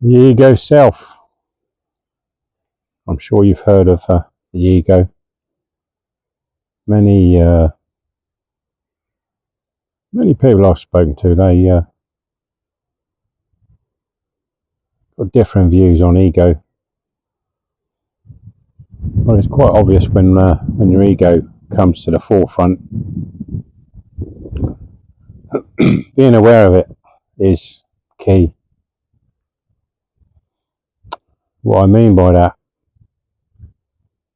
The ego self. I'm sure you've heard of the ego. Many people I've spoken to, they got different views on ego. Well, it's quite obvious when your ego comes to the forefront. Being aware of it is key. What I mean by that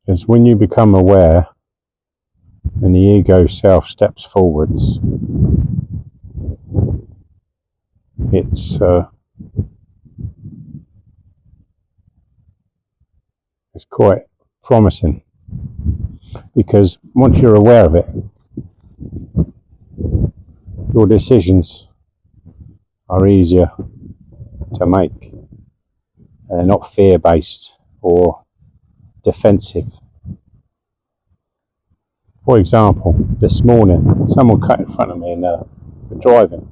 is when you become aware and the ego self steps forwards, it's quite promising, because once you're aware of it, your decisions are easier to make. They're not fear-based or defensive. For example, this morning, someone cut in front of me and they're driving.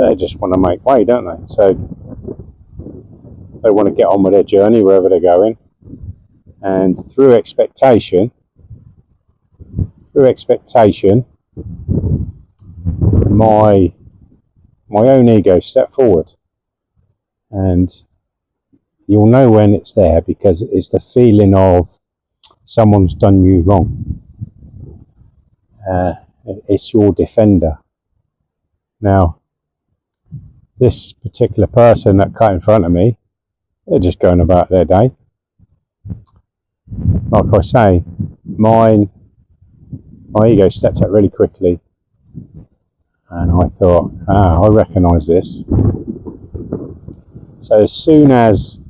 They just want to make way, don't they? So they want to get on with their journey wherever they're going. And through expectation, my own ego stepped forward. And you'll know when it's there, because it's the feeling of someone's done you wrong. It's your defender. Now, this particular person that cut in front of me, they're just going about their day. Like I say, my ego stepped out really quickly, and I thought, I recognise this. So as soon as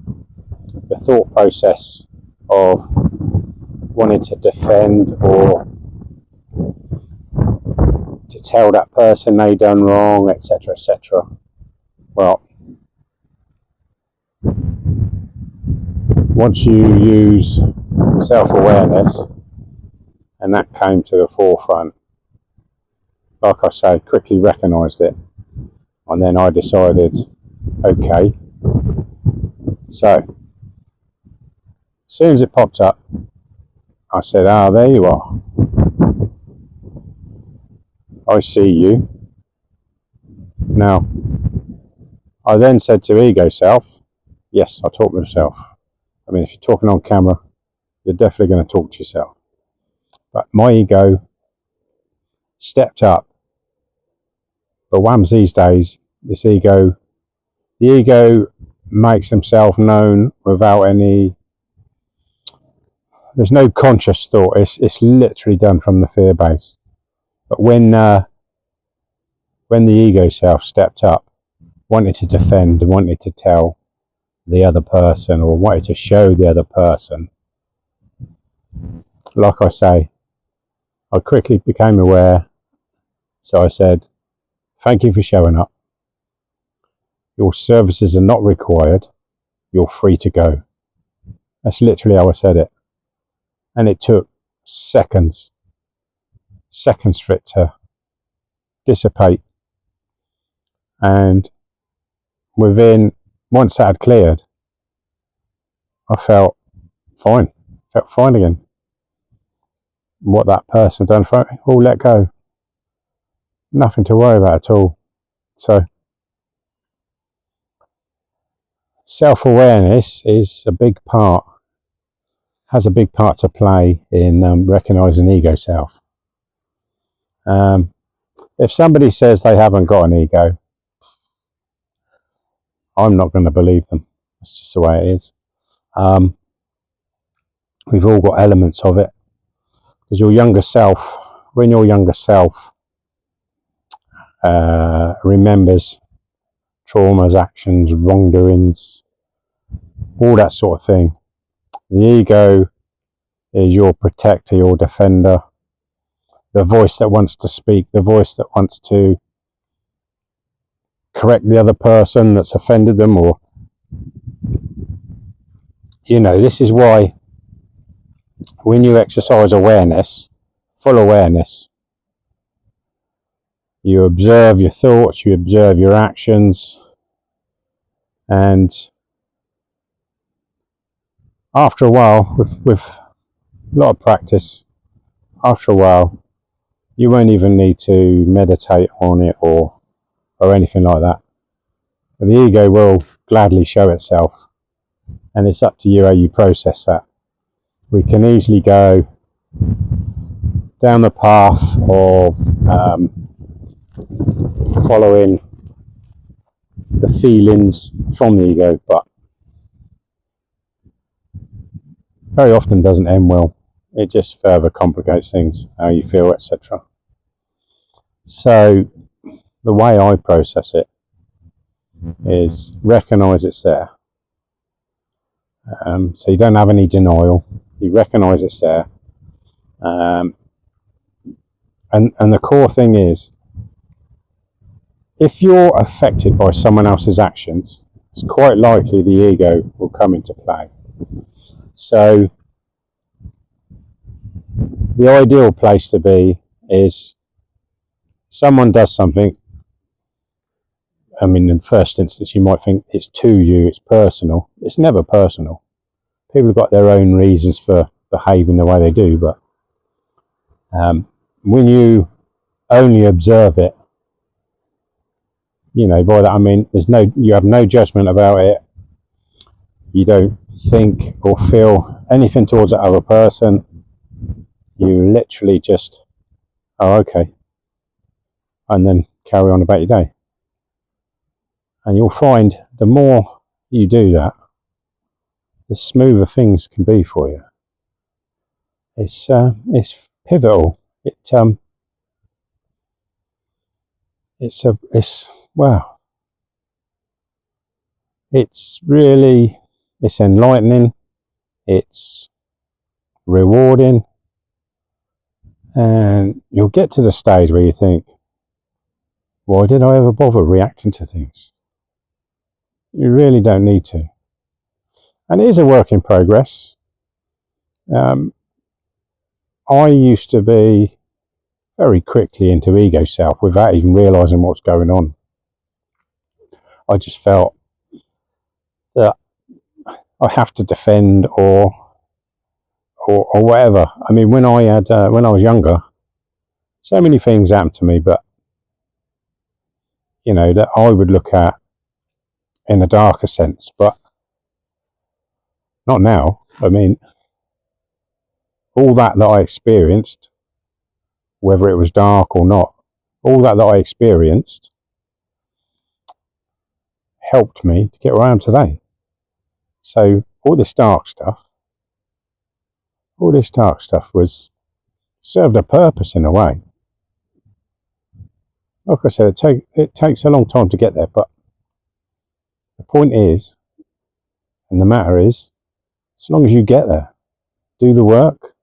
the thought process of wanting to defend or to tell that person they done wrong, etc., etc., well, once you use self-awareness and that came to the forefront, like I say, quickly recognised it, and then I decided, okay, so as soon as it popped up, I said, there you are, I see you. Now, I then said to ego self, yes, I talk to myself. I mean, if you're talking on camera, you're definitely going to talk to yourself. But my ego stepped up. But whams these days, the ego makes himself known without any, there's no conscious thought. It's literally done from the fear base. But when the ego self stepped up, wanted to defend, wanted to tell the other person, or wanted to show the other person, like I say, I quickly became aware. So I said, thank you for showing up. Your services are not required. You're free to go. That's literally how I said it. And it took seconds for it to dissipate. And once that had cleared, I felt fine again. What that person done for me, all let go. Nothing to worry about at all. So, self-awareness has a big part to play in recognising ego self. If somebody says they haven't got an ego, I'm not going to believe them. That's just the way it is. We've all got elements of it. Because when your younger self remembers traumas, actions, wrongdoings, all that sort of thing, the ego is your protector, your defender, the voice that wants to speak, the voice that wants to correct the other person that's offended them, or, this is why when you exercise awareness, full awareness, you observe your thoughts, you observe your actions, And after a while, with a lot of practice, after a while, you won't even need to meditate on it or anything like that. But the ego will gladly show itself, and it's up to you how you process that. We can easily go down the path of following the feelings from the ego, but very often doesn't end well. It just further complicates things, how you feel, etc. So the way I process it is recognize it's there. So you don't have any denial. You recognize it's there. And the core thing is, if you're affected by someone else's actions, it's quite likely the ego will come into play. So the ideal place to be is someone does something. I mean, in the first instance, you might think it's to you, it's personal. It's never personal. People have got their own reasons for behaving the way they do, but when you only observe it, you know, by that I mean you have no judgment about it. You don't think or feel anything towards that other person. You literally just, oh, okay, and then carry on about your day. And you'll find the more you do that, the smoother things can be for you. It's pivotal. Wow. It's really, it's enlightening. It's rewarding. And you'll get to the stage where you think, why did I ever bother reacting to things? You really don't need to. And it is a work in progress. I used to be very quickly into ego self without even realising what's going on. I just felt that I have to defend or whatever. I mean, when I was younger, so many things happened to me, but you know, that I would look at in a darker sense, but not now. I mean, all that I experienced, whether it was dark or not, all that I experienced helped me to get where I am today. So all this dark stuff was served a purpose in a way. Like I said, it takes a long time to get there, but the point is, and the matter is, as long as you get there, do the work,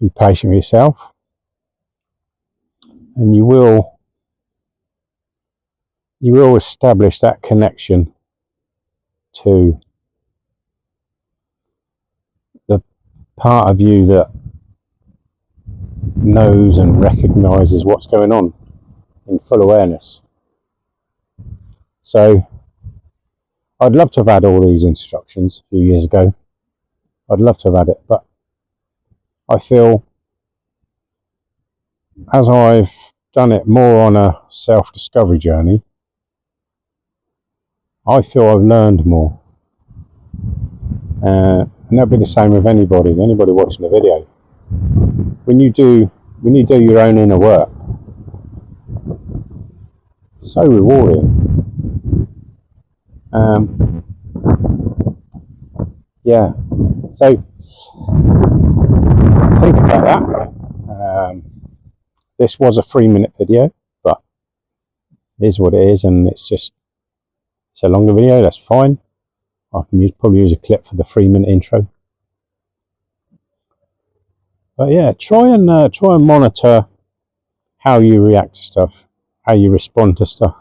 be patient with yourself, and you will establish that connection to the part of you that knows and recognises what's going on in full awareness. So I'd love to have had all these instructions a few years ago. I'd love to have had it, but I feel as I've done it more on a self-discovery journey, I feel I've learned more. And that'll be the same with anybody watching the video. When you do your own inner work, it's so rewarding. Yeah, so think about that. This was a 3-minute video, but it is what it is, and it's a longer video. That's fine. I can probably use a clip for the 3-minute intro. But yeah, try and monitor how you react to stuff, how you respond to stuff,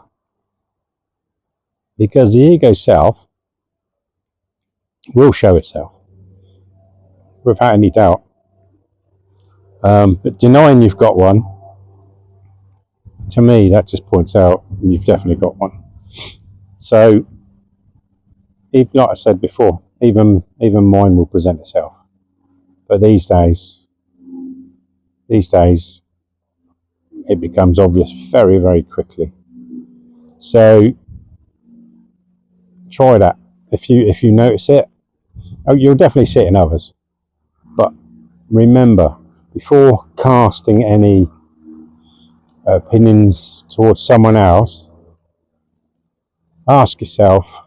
because the ego self will show itself without any doubt. But denying you've got one, to me, that just points out you've definitely got one. So like I said before, even mine will present itself. But these days, it becomes obvious very, very quickly. So try that. If you notice it, you'll definitely see it in others. But remember, before casting any opinions towards someone else, ask yourself,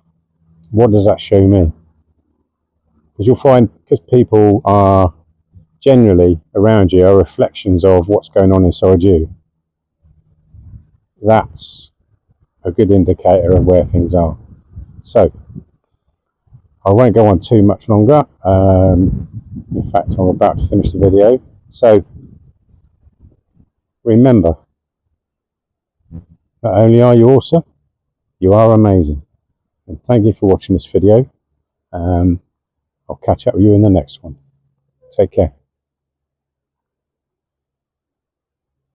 what does that show me? Because you'll find, because people are generally around you are reflections of what's going on inside you, that's a good indicator of where things are. So I won't go on too much longer. In fact, I'm about to finish the video. So remember, not only are you awesome, you are amazing. And thank you for watching this video. I'll catch up with you in the next one. Take care.